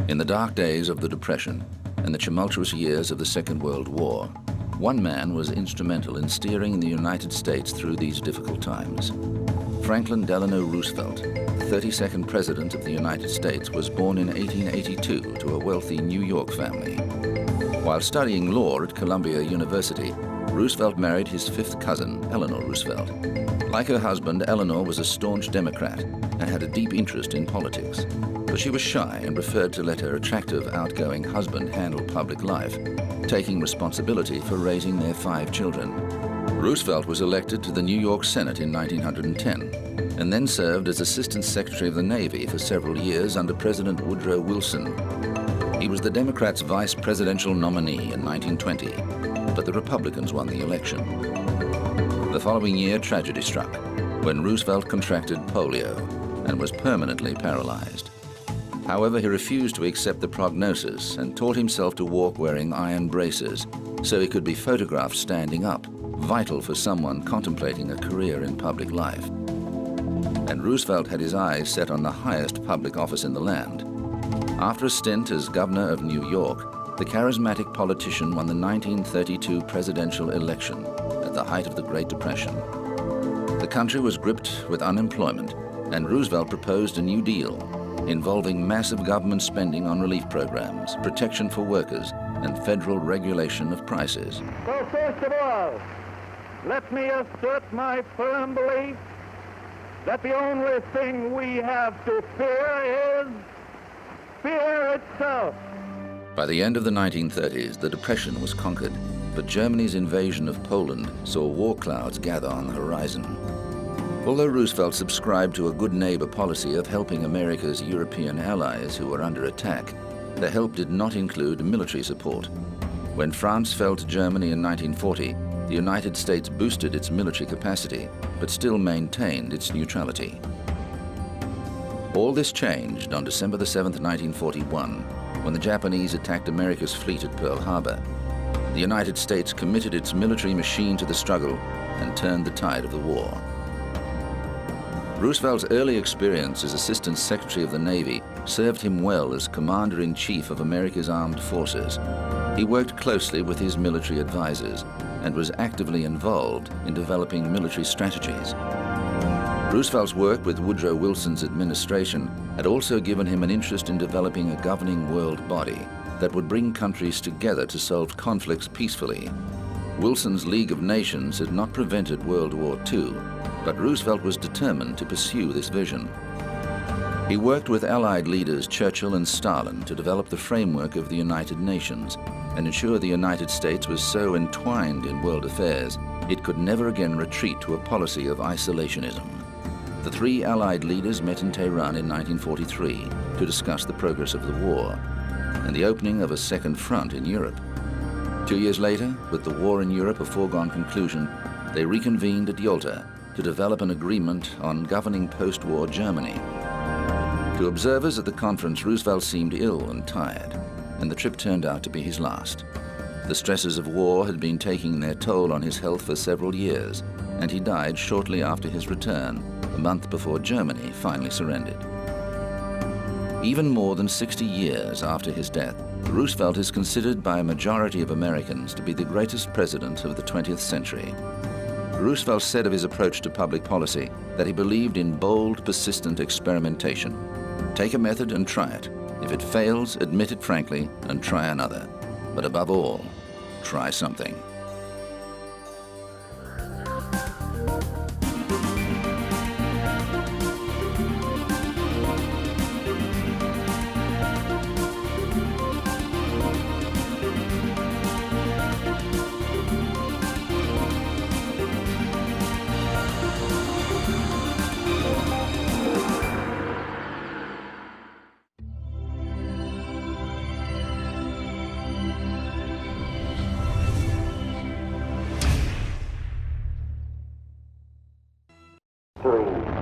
In the dark days of the Depression and the tumultuous years of the Second World War, one man was instrumental in steering the United States through these difficult times. Franklin Delano Roosevelt, 32nd President of the United States, was born in 1882 to a wealthy New York family. While studying law at Columbia University, Roosevelt married his fifth cousin, Eleanor Roosevelt. Like her husband, Eleanor was a staunch Democrat and had a deep interest in politics. But she was shy and preferred to let her attractive, outgoing husband handle public life, taking responsibility for raising their 5 children. Roosevelt was elected to the New York Senate in 1910 and then served as Assistant Secretary of the Navy for several years under President Woodrow Wilson. He was the Democrats' vice presidential nominee in 1920, but the Republicans won the election. The following year, tragedy struck when Roosevelt contracted polio and was permanently paralyzed. However, he refused to accept the prognosis and taught himself to walk wearing iron braces so he could be photographed standing up, vital for someone contemplating a career in public life. And Roosevelt had his eyes set on the highest public office in the land. After a stint as governor of New York, the charismatic politician won the 1932 presidential election at the height of the Great Depression. The country was gripped with unemployment, and Roosevelt proposed a New Deal involving massive government spending on relief programs, protection for workers, and federal regulation of prices. So first of all, let me assert my firm belief that the only thing we have to fear is fear itself. By the end of the 1930s, the Depression was conquered, but Germany's invasion of Poland saw war clouds gather on the horizon. Although Roosevelt subscribed to a good neighbor policy of helping America's European allies who were under attack, the help did not include military support. When France fell to Germany in 1940, the United States boosted its military capacity, but still maintained its neutrality. All this changed on December 7, 1941, when the Japanese attacked America's fleet at Pearl Harbor. The United States committed its military machine to the struggle and turned the tide of the war. Roosevelt's early experience as Assistant Secretary of the Navy served him well as Commander-in-Chief of America's Armed Forces. He worked closely with his military advisors and was actively involved in developing military strategies. Roosevelt's work with Woodrow Wilson's administration had also given him an interest in developing a governing world body that would bring countries together to solve conflicts peacefully. Wilson's League of Nations had not prevented World War II, but Roosevelt was determined to pursue this vision. He worked with Allied leaders Churchill and Stalin to develop the framework of the United Nations and ensure the United States was so entwined in world affairs it could never again retreat to a policy of isolationism. The 3 Allied leaders met in Tehran in 1943 to discuss the progress of the war and the opening of a second front in Europe. 2 years later, with the war in Europe a foregone conclusion, they reconvened at Yalta to develop an agreement on governing post-war Germany. To observers at the conference, Roosevelt seemed ill and tired, and the trip turned out to be his last. The stresses of war had been taking their toll on his health for several years, and he died shortly after his return, a month before Germany finally surrendered. Even more than 60 years after his death, Roosevelt is considered by a majority of Americans to be the greatest president of the 20th century. Roosevelt said of his approach to public policy that he believed in bold, persistent experimentation. Take a method and try it. If it fails, admit it frankly and try another. But above all, try something. Three.